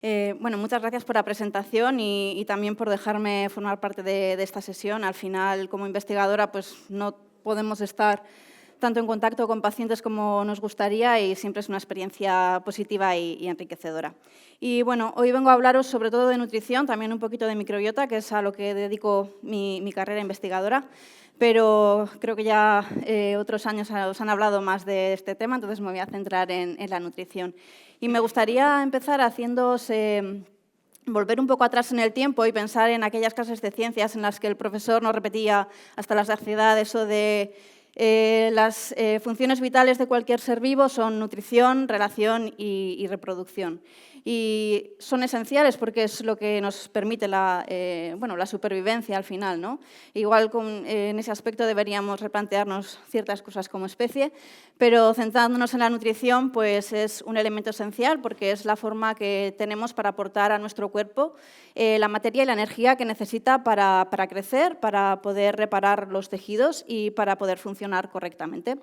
Bueno, muchas gracias por la presentación y también por dejarme formar parte de esta sesión. Al final, como investigadora, pues no podemos estar tanto en contacto con pacientes como nos gustaría y siempre es una experiencia positiva y enriquecedora. Y bueno, hoy vengo a hablaros sobre todo de nutrición, también un poquito de microbiota, que es a lo que dedico mi carrera investigadora, pero creo que ya otros años os han hablado más de este tema, entonces me voy a centrar en la nutrición. Y me gustaría empezar haciéndoos volver un poco atrás en el tiempo y pensar en aquellas clases de ciencias en las que el profesor nos repetía hasta la saciedad eso de las funciones vitales de cualquier ser vivo son nutrición, relación y reproducción. Y son esenciales porque es lo que nos permite la supervivencia al final, ¿no? Igual en ese aspecto deberíamos replantearnos ciertas cosas como especie, pero centrándonos en la nutrición, pues es un elemento esencial porque es la forma que tenemos para aportar a nuestro cuerpo la materia y la energía que necesita para crecer, para poder reparar los tejidos y para poder funcionar correctamente.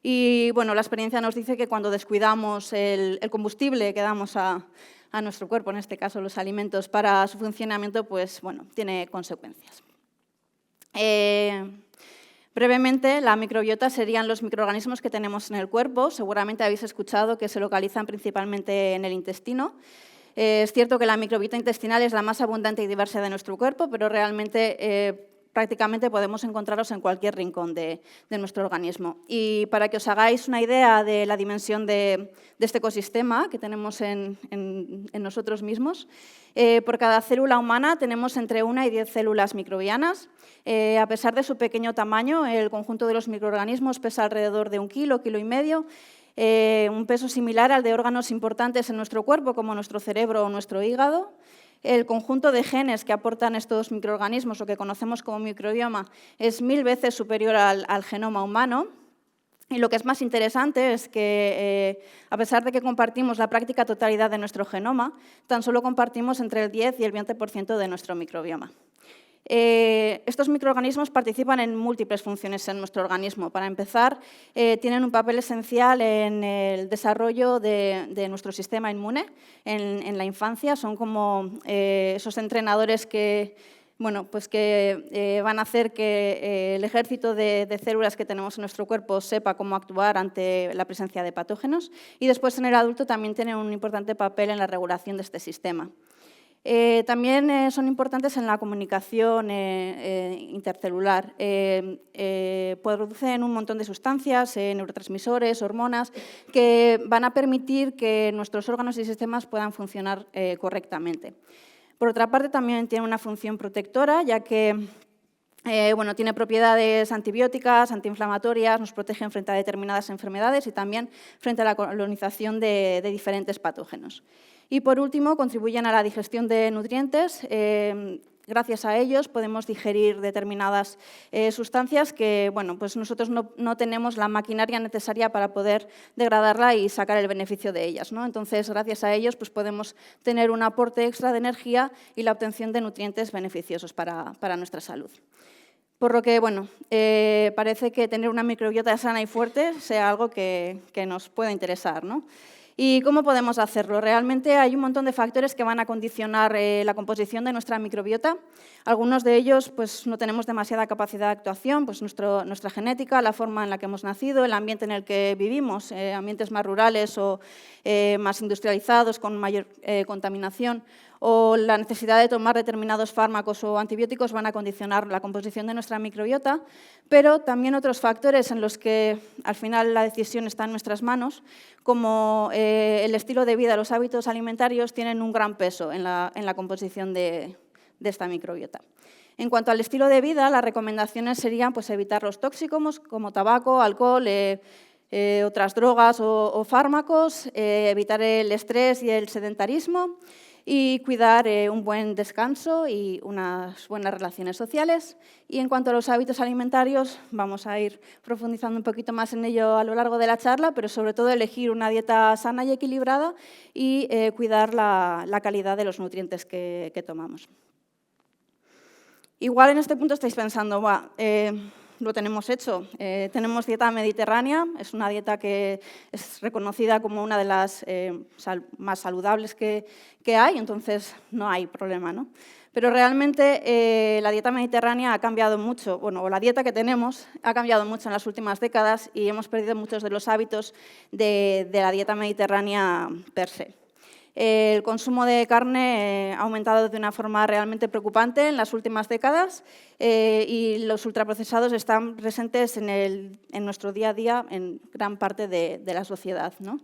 Y bueno, la experiencia nos dice que cuando descuidamos el combustible que damos a nuestro cuerpo, en este caso los alimentos, para su funcionamiento, pues bueno, tiene consecuencias. Brevemente, la microbiota serían los microorganismos que tenemos en el cuerpo. Seguramente habéis escuchado que se localizan principalmente en el intestino. Es cierto que la microbiota intestinal es la más abundante y diversa de nuestro cuerpo, pero realmente prácticamente podemos encontrarlos en cualquier rincón de nuestro organismo. Y para que os hagáis una idea de la dimensión de este ecosistema que tenemos en nosotros mismos, por cada célula humana tenemos entre 1 y 10 células microbianas. A pesar de su pequeño tamaño, el conjunto de los microorganismos pesa alrededor de 1 kilo, kilo y medio, un peso similar al de órganos importantes en nuestro cuerpo, como nuestro cerebro o nuestro hígado. El conjunto de genes que aportan estos microorganismos, o que conocemos como microbioma, es 1000 veces superior al genoma humano. Y lo que es más interesante es que, a pesar de que compartimos la práctica totalidad de nuestro genoma, tan solo compartimos entre el 10 y el 20% de nuestro microbioma. Estos microorganismos participan en múltiples funciones en nuestro organismo. Para empezar, tienen un papel esencial en el desarrollo de nuestro sistema inmune en la infancia. Son como esos entrenadores que van a hacer que el ejército de células que tenemos en nuestro cuerpo sepa cómo actuar ante la presencia de patógenos. Y después, en el adulto, también tienen un importante papel en la regulación de este sistema. También son importantes en la comunicación intercelular. Producen un montón de sustancias, neurotransmisores, hormonas, que van a permitir que nuestros órganos y sistemas puedan funcionar correctamente. Por otra parte, también tiene una función protectora, ya que tiene propiedades antibióticas, antiinflamatorias, nos protegen frente a determinadas enfermedades y también frente a la colonización de diferentes patógenos. Y, por último, contribuyen a la digestión de nutrientes. Gracias a ellos podemos digerir determinadas sustancias que pues nosotros no tenemos la maquinaria necesaria para poder degradarla y sacar el beneficio de ellas, ¿no? Entonces, gracias a ellos pues podemos tener un aporte extra de energía y la obtención de nutrientes beneficiosos para nuestra salud. Por lo que, parece que tener una microbiota sana y fuerte sea algo que nos pueda interesar, ¿no? ¿Y cómo podemos hacerlo? Realmente hay un montón de factores que van a condicionar la composición de nuestra microbiota. Algunos de ellos pues, no tenemos demasiada capacidad de actuación, pues nuestra genética, la forma en la que hemos nacido, el ambiente en el que vivimos, ambientes más rurales o más industrializados, con mayor contaminación, o la necesidad de tomar determinados fármacos o antibióticos van a condicionar la composición de nuestra microbiota, pero también otros factores en los que al final la decisión está en nuestras manos, como el estilo de vida, los hábitos alimentarios, tienen un gran peso en la composición de esta microbiota. En cuanto al estilo de vida, las recomendaciones serían pues, evitar los tóxicos como tabaco, alcohol, otras drogas o fármacos, evitar el estrés y el sedentarismo, y cuidar un buen descanso y unas buenas relaciones sociales. Y en cuanto a los hábitos alimentarios, vamos a ir profundizando un poquito más en ello a lo largo de la charla, pero sobre todo elegir una dieta sana y equilibrada y cuidar la calidad de los nutrientes que tomamos. Igual en este punto estáis pensando, lo tenemos hecho. Tenemos dieta mediterránea, es una dieta que es reconocida como una de las más saludables que hay, entonces no hay problema, ¿no? Pero realmente la dieta mediterránea ha cambiado mucho, bueno, o la dieta que tenemos ha cambiado mucho en las últimas décadas y hemos perdido muchos de los hábitos de la dieta mediterránea per se. El consumo de carne ha aumentado de una forma realmente preocupante en las últimas décadas y los ultraprocesados están presentes en nuestro día a día en gran parte de la sociedad, ¿no?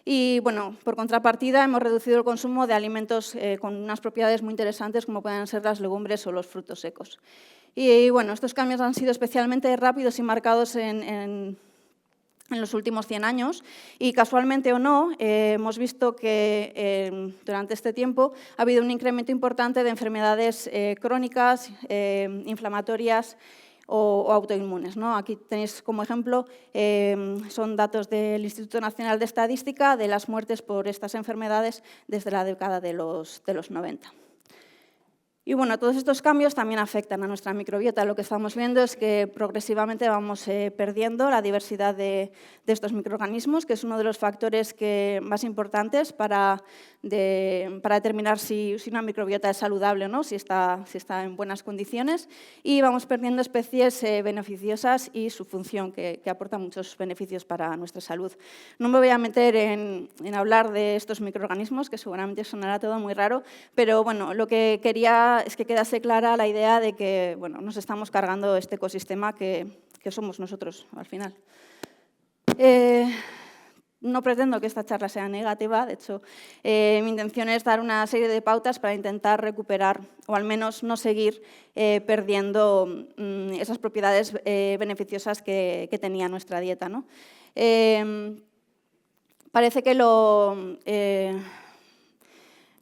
Y, bueno, por contrapartida, hemos reducido el consumo de alimentos con unas propiedades muy interesantes, como pueden ser las legumbres o los frutos secos. Y, bueno, estos cambios han sido especialmente rápidos y marcados en los últimos 100 años y, casualmente o no, hemos visto que durante este tiempo ha habido un incremento importante de enfermedades crónicas, inflamatorias o autoinmunes, ¿no? Aquí tenéis como ejemplo, son datos del Instituto Nacional de Estadística de las muertes por estas enfermedades desde la década de los 90. Y, bueno, todos estos cambios también afectan a nuestra microbiota. Lo que estamos viendo es que progresivamente vamos perdiendo la diversidad de estos microorganismos, que es uno de los factores más importantes para determinar si una microbiota es saludable o no, si está en buenas condiciones. Y vamos perdiendo especies beneficiosas y su función, que aporta muchos beneficios para nuestra salud. No me voy a meter en hablar de estos microorganismos, que seguramente sonará todo muy raro, pero, bueno, lo que quería es que quedase clara la idea de que, bueno, nos estamos cargando este ecosistema que somos nosotros al final. No pretendo que esta charla sea negativa, de hecho, mi intención es dar una serie de pautas para intentar recuperar, o al menos no seguir perdiendo esas propiedades beneficiosas que tenía nuestra dieta, ¿no? Parece que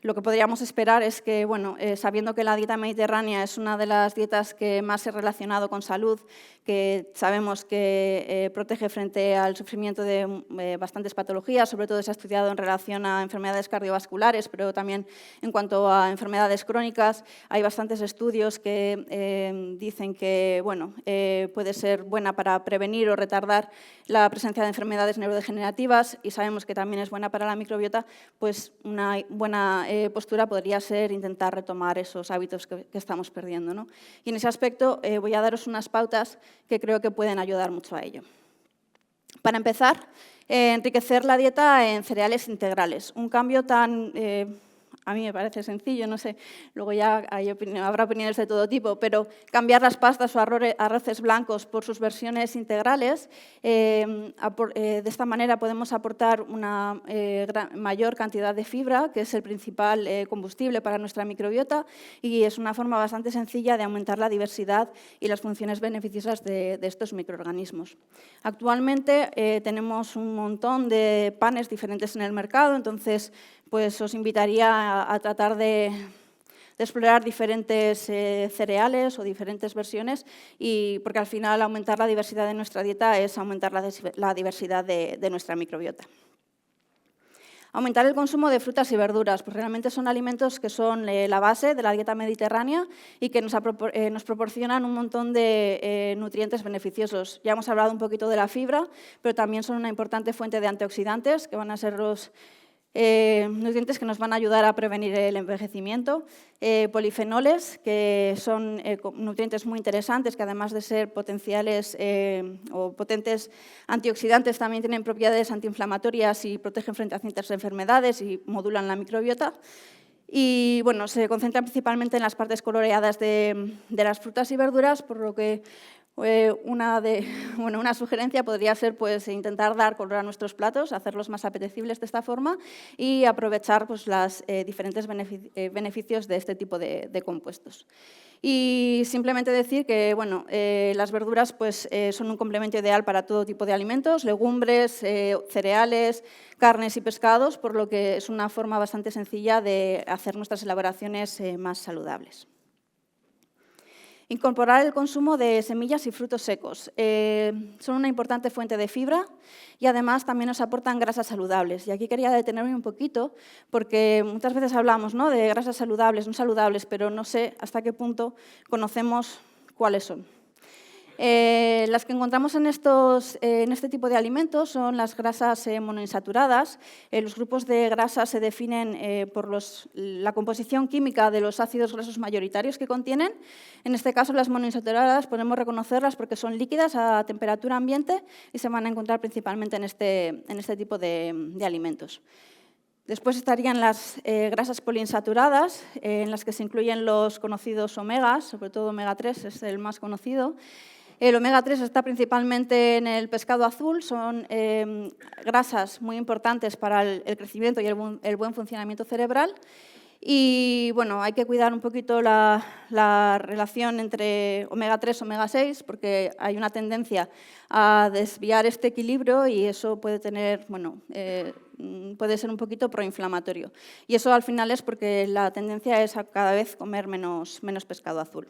lo que podríamos esperar es que, bueno, sabiendo que la dieta mediterránea es una de las dietas que más se ha relacionado con salud, que sabemos que protege frente al sufrimiento de bastantes patologías, sobre todo se ha estudiado en relación a enfermedades cardiovasculares, pero también en cuanto a enfermedades crónicas, hay bastantes estudios que dicen que, bueno, puede ser buena para prevenir o retardar la presencia de enfermedades neurodegenerativas y sabemos que también es buena para la microbiota, pues una buena postura podría ser intentar retomar esos hábitos que estamos perdiendo, ¿no? Y en ese aspecto voy a daros unas pautas que creo que pueden ayudar mucho a ello. Para empezar, enriquecer la dieta en cereales integrales. Un cambio tan, a mí me parece sencillo, no sé, luego ya habrá opiniones de todo tipo, pero cambiar las pastas o arroces blancos por sus versiones integrales, de esta manera podemos aportar una mayor cantidad de fibra, que es el principal combustible para nuestra microbiota, y es una forma bastante sencilla de aumentar la diversidad y las funciones beneficiosas de estos microorganismos. Actualmente tenemos un montón de panes diferentes en el mercado, entonces pues os invitaría a tratar de explorar diferentes cereales o diferentes versiones, porque al final aumentar la diversidad de nuestra dieta es aumentar la diversidad de nuestra microbiota. Aumentar el consumo de frutas y verduras, pues realmente son alimentos que son la base de la dieta mediterránea y que nos proporcionan un montón de nutrientes beneficiosos. Ya hemos hablado un poquito de la fibra, pero también son una importante fuente de antioxidantes, que van a ser los nutrientes que nos van a ayudar a prevenir el envejecimiento, polifenoles, que son nutrientes muy interesantes, que además de ser potenciales o potentes antioxidantes, también tienen propiedades antiinflamatorias y protegen frente a ciertas enfermedades y modulan la microbiota. Y, bueno, se concentran principalmente en las partes coloreadas de las frutas y verduras, por lo que una sugerencia podría ser pues, intentar dar color a nuestros platos, hacerlos más apetecibles de esta forma y aprovechar pues, los diferentes beneficios de este tipo de compuestos. Y simplemente decir que bueno, las verduras pues, son un complemento ideal para todo tipo de alimentos, legumbres, cereales, carnes y pescados, por lo que es una forma bastante sencilla de hacer nuestras elaboraciones más saludables. Incorporar el consumo de semillas y frutos secos. Son una importante fuente de fibra y además también nos aportan grasas saludables. Y aquí quería detenerme un poquito porque muchas veces hablamos, ¿no?, de grasas saludables, no saludables, pero no sé hasta qué punto conocemos cuáles son. Las que encontramos en este tipo de alimentos son las grasas monoinsaturadas. Los grupos de grasas se definen por la composición química de los ácidos grasos mayoritarios que contienen. En este caso, las monoinsaturadas podemos reconocerlas porque son líquidas a temperatura ambiente y se van a encontrar principalmente en este tipo de alimentos. Después estarían las grasas poliinsaturadas, en las que se incluyen los conocidos omegas, sobre todo omega 3 es el más conocido. El omega 3 está principalmente en el pescado azul, son grasas muy importantes para el crecimiento y el buen funcionamiento cerebral. Y bueno, hay que cuidar un poquito la relación entre omega 3 y omega 6, porque hay una tendencia a desviar este equilibrio y eso puede tener, puede ser un poquito proinflamatorio. Y eso al final es porque la tendencia es a cada vez comer menos pescado azul.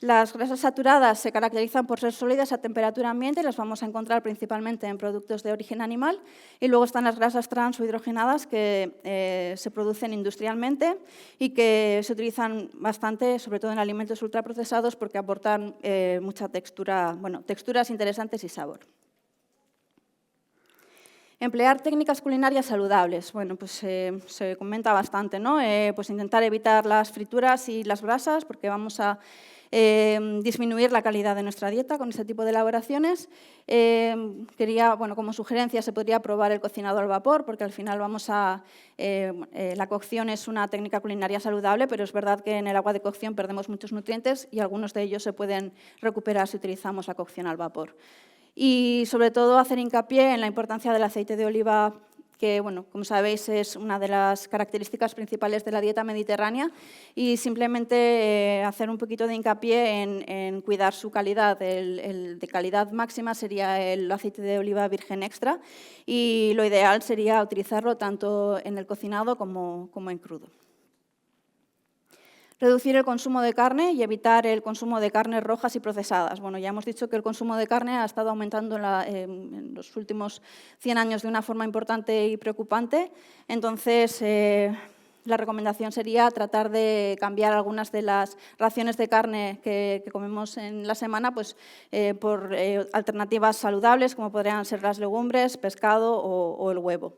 Las grasas saturadas se caracterizan por ser sólidas a temperatura ambiente y las vamos a encontrar principalmente en productos de origen animal. Y luego están las grasas trans o hidrogenadas que se producen industrialmente y que se utilizan bastante, sobre todo en alimentos ultraprocesados, porque aportan mucha textura, texturas interesantes y sabor. Emplear técnicas culinarias saludables. Bueno, pues se comenta bastante, ¿no? Pues intentar evitar las frituras y las brasas, porque vamos a disminuir la calidad de nuestra dieta con este tipo de elaboraciones. Como sugerencia se podría probar el cocinado al vapor, porque al final la cocción es una técnica culinaria saludable, pero es verdad que en el agua de cocción perdemos muchos nutrientes y algunos de ellos se pueden recuperar si utilizamos la cocción al vapor. Y sobre todo hacer hincapié en la importancia del aceite de oliva, que, como sabéis, es una de las características principales de la dieta mediterránea, y simplemente hacer un poquito de hincapié en cuidar su calidad. El de calidad máxima sería el aceite de oliva virgen extra, y lo ideal sería utilizarlo tanto en el cocinado como en crudo. Reducir el consumo de carne y evitar el consumo de carnes rojas y procesadas. Bueno, ya hemos dicho que el consumo de carne ha estado aumentando en los últimos 100 años de una forma importante y preocupante. Entonces, la recomendación sería tratar de cambiar algunas de las raciones de carne que comemos en la semana por alternativas saludables, como podrían ser las legumbres, pescado o el huevo.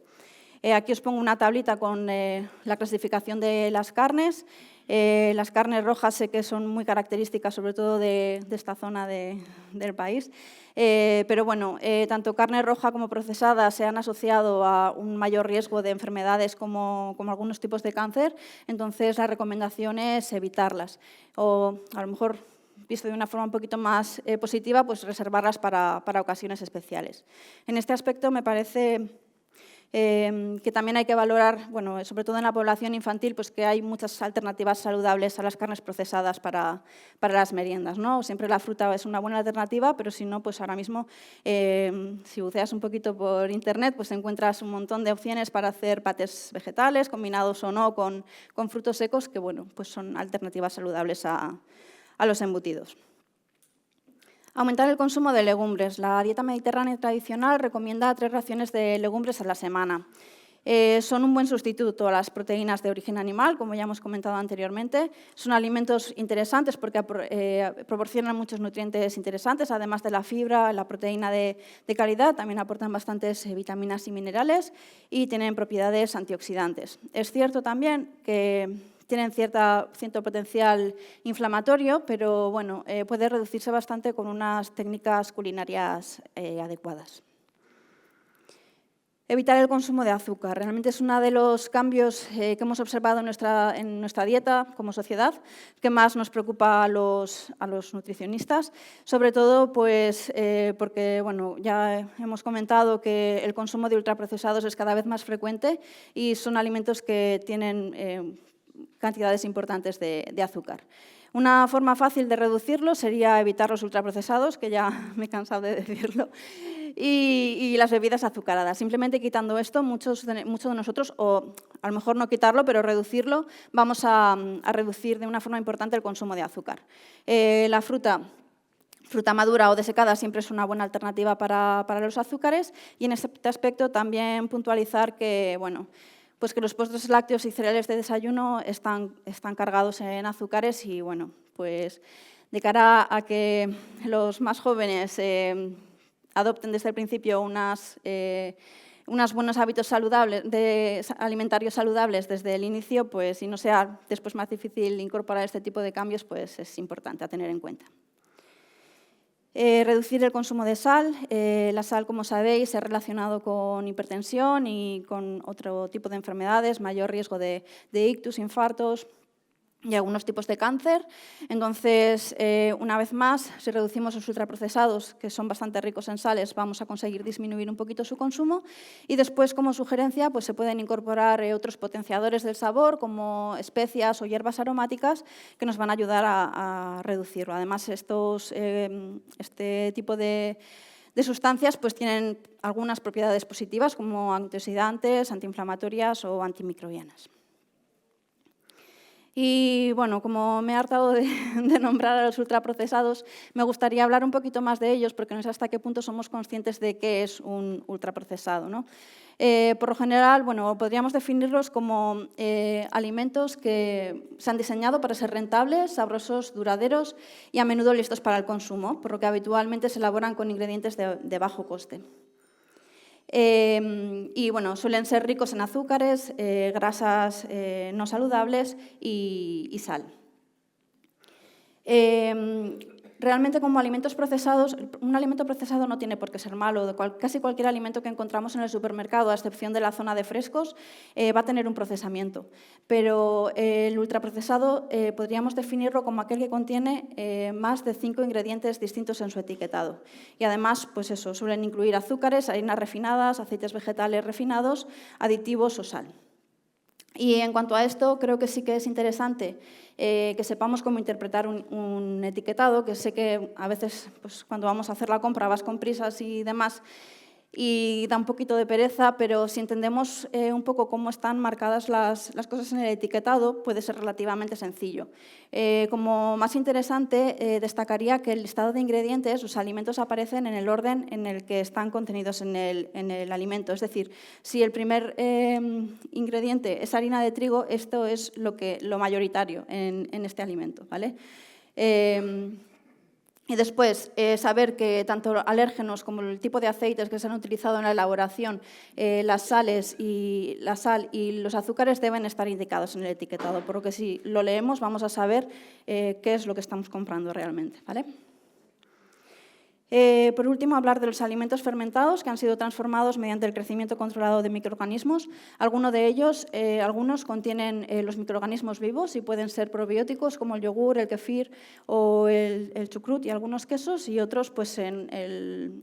Aquí os pongo una tablita con la clasificación de las carnes. Las carnes rojas sé que son muy características, sobre todo de esta zona del país, pero tanto carne roja como procesada se han asociado a un mayor riesgo de enfermedades como algunos tipos de cáncer, entonces la recomendación es evitarlas, o a lo mejor, visto de una forma un poquito más positiva, pues reservarlas para ocasiones especiales. En este aspecto me parece que también hay que valorar, sobre todo en la población infantil, pues que hay muchas alternativas saludables a las carnes procesadas para las meriendas, ¿no? Siempre la fruta es una buena alternativa, pero si no, pues ahora mismo, si buceas un poquito por internet, pues encuentras un montón de opciones para hacer patés vegetales, combinados o no con frutos secos, que pues son alternativas saludables a los embutidos. Aumentar el consumo de legumbres. La dieta mediterránea tradicional recomienda 3 raciones de legumbres a la semana. Son un buen sustituto a las proteínas de origen animal, como ya hemos comentado anteriormente. Son alimentos interesantes porque proporcionan muchos nutrientes interesantes, además de la fibra, la proteína de calidad, también aportan bastantes vitaminas y minerales y tienen propiedades antioxidantes. Es cierto también que tienen cierto potencial inflamatorio, pero puede reducirse bastante con unas técnicas culinarias adecuadas. Evitar el consumo de azúcar. Realmente es uno de los cambios que hemos observado en nuestra dieta como sociedad que más nos preocupa a los nutricionistas, sobre todo porque ya hemos comentado que el consumo de ultraprocesados es cada vez más frecuente y son alimentos que tienen cantidades importantes de azúcar. Una forma fácil de reducirlo sería evitar los ultraprocesados, que ya me he cansado de decirlo, y las bebidas azucaradas. Simplemente quitando esto, muchos de nosotros, o a lo mejor no quitarlo, pero reducirlo, vamos a reducir de una forma importante el consumo de azúcar. La fruta madura o desecada siempre es una buena alternativa para los azúcares, y en este aspecto también puntualizar que, pues que los postres lácteos y cereales de desayuno están cargados en azúcares y, pues de cara a que los más jóvenes adopten desde el principio unos buenos hábitos alimentarios saludables desde el inicio, pues, y no sea después más difícil incorporar este tipo de cambios, pues es importante a tener en cuenta. Reducir el consumo de sal. La sal, como sabéis, es relacionado con hipertensión y con otro tipo de enfermedades, mayor riesgo de ictus, infartos y algunos tipos de cáncer. Entonces, una vez más, si reducimos los ultraprocesados, que son bastante ricos en sales, vamos a conseguir disminuir un poquito su consumo. Y después, como sugerencia, pues se pueden incorporar otros potenciadores del sabor, como especias o hierbas aromáticas, que nos van a ayudar a reducirlo. Además, este tipo de sustancias pues tienen algunas propiedades positivas, como antioxidantes, antiinflamatorias o antimicrobianas. Y bueno, como me he hartado de nombrar a los ultraprocesados, me gustaría hablar un poquito más de ellos, porque no sé hasta qué punto somos conscientes de qué es un ultraprocesado, ¿no? Por lo general, bueno, podríamos definirlos como alimentos que se han diseñado para ser rentables, sabrosos, duraderos y a menudo listos para el consumo, por lo que habitualmente se elaboran con ingredientes de bajo coste. Y bueno, suelen ser ricos en azúcares, grasas no saludables y sal. Realmente, como alimentos procesados, un alimento procesado no tiene por qué ser malo. Casi cualquier alimento que encontramos en el supermercado, a excepción de la zona de frescos, va a tener un procesamiento. Pero el ultraprocesado podríamos definirlo como aquel que contiene más de 5 ingredientes distintos en su etiquetado. Y además, pues eso, suelen incluir azúcares, harinas refinadas, aceites vegetales refinados, aditivos o sal. Y en cuanto a esto, creo que sí que es interesante que sepamos cómo interpretar un etiquetado, que sé que a veces pues, cuando vamos a hacer la compra vas con prisas y demás y da un poquito de pereza, pero si entendemos un poco cómo están marcadas las cosas en el etiquetado, puede ser relativamente sencillo. Como más interesante, destacaría que el listado de ingredientes, los alimentos aparecen en el orden en el que están contenidos en el alimento. Es decir, si el primer ingrediente es harina de trigo, esto es lo mayoritario en este alimento, ¿vale? Y después, saber que tanto alérgenos como el tipo de aceites que se han utilizado en la elaboración, la sal y los azúcares deben estar indicados en el etiquetado, por lo que si lo leemos vamos a saber qué es lo que estamos comprando realmente, ¿vale? Por último, hablar de los alimentos fermentados que han sido transformados mediante el crecimiento controlado de microorganismos. Algunos de ellos, algunos contienen los microorganismos vivos y pueden ser probióticos como el yogur, el kefir o el chucrut y algunos quesos, y otros, pues en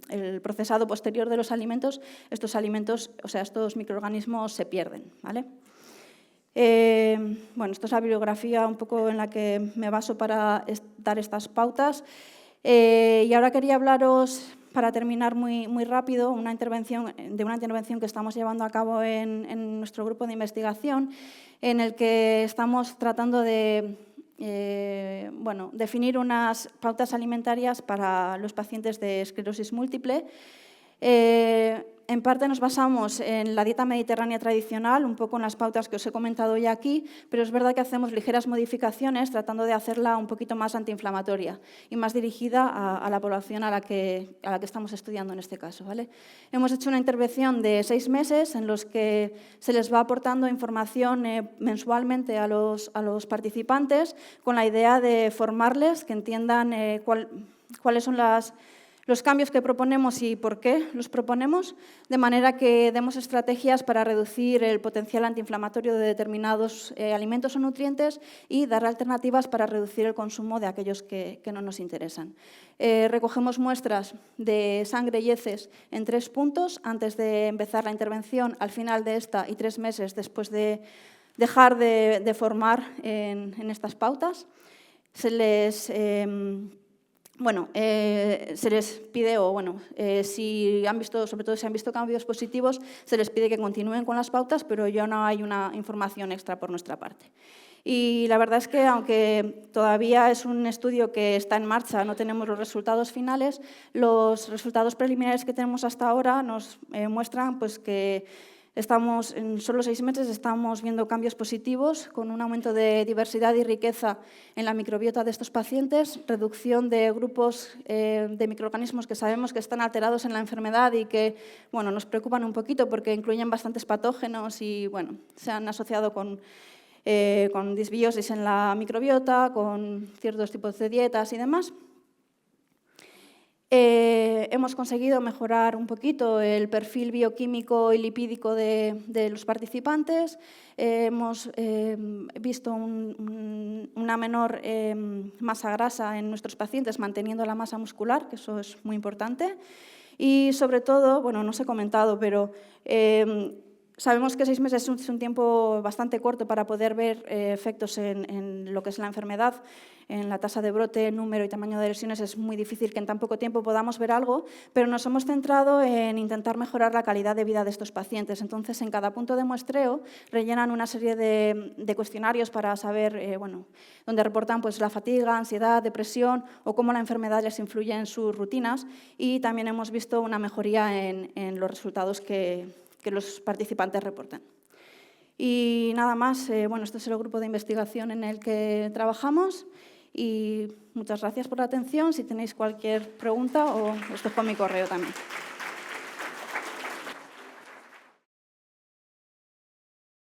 el procesado posterior de los alimentos, estos microorganismos se pierden, ¿vale? Bueno, esto es la bibliografía un poco en la que me baso para dar estas pautas. Y ahora quería hablaros, para terminar muy rápido, de una intervención que estamos llevando a cabo en nuestro grupo de investigación, en el que estamos tratando de definir unas pautas alimentarias para los pacientes de esclerosis múltiple. En parte nos basamos en la dieta mediterránea tradicional, un poco en las pautas que os he comentado ya aquí, pero es verdad que hacemos ligeras modificaciones tratando de hacerla un poquito más antiinflamatoria y más dirigida a la población a la que estamos estudiando en este caso, ¿vale? Hemos hecho una intervención de 6 meses en los que se les va aportando información mensualmente a los participantes con la idea de formarles, que entiendan cuáles son los cambios que proponemos y por qué los proponemos, de manera que demos estrategias para reducir el potencial antiinflamatorio de determinados alimentos o nutrientes y dar alternativas para reducir el consumo de aquellos que no nos interesan. Recogemos muestras de sangre y heces en 3 puntos antes de empezar la intervención, al final de esta y 3 meses después de dejar de formar en estas pautas. Se les pide, si han visto, sobre todo si han visto cambios positivos, se les pide que continúen con las pautas, pero ya no hay una información extra por nuestra parte. Y la verdad es que, aunque todavía es un estudio que está en marcha, no tenemos los resultados finales, los resultados preliminares que tenemos hasta ahora nos muestran pues, que En solo 6 meses estamos viendo cambios positivos con un aumento de diversidad y riqueza en la microbiota de estos pacientes, reducción de grupos de microorganismos que sabemos que están alterados en la enfermedad y que nos preocupan un poquito porque incluyen bastantes patógenos y se han asociado con disbiosis en la microbiota, con ciertos tipos de dietas y demás. Hemos conseguido mejorar un poquito el perfil bioquímico y lipídico de los participantes. Hemos visto una menor masa grasa en nuestros pacientes, manteniendo la masa muscular, que eso es muy importante. Y sobre todo, no os he comentado, pero sabemos que 6 meses es un tiempo bastante corto para poder ver efectos en lo que es la enfermedad. En la tasa de brote, número y tamaño de lesiones es muy difícil que en tan poco tiempo podamos ver algo, pero nos hemos centrado en intentar mejorar la calidad de vida de estos pacientes. Entonces, en cada punto de muestreo rellenan una serie de cuestionarios para saber, donde reportan la fatiga, ansiedad, depresión o cómo la enfermedad les influye en sus rutinas. Y también hemos visto una mejoría en los resultados que los participantes reportan. Y nada más, este es el grupo de investigación en el que trabajamos y muchas gracias por la atención. Si tenéis cualquier pregunta, os dejo mi correo también.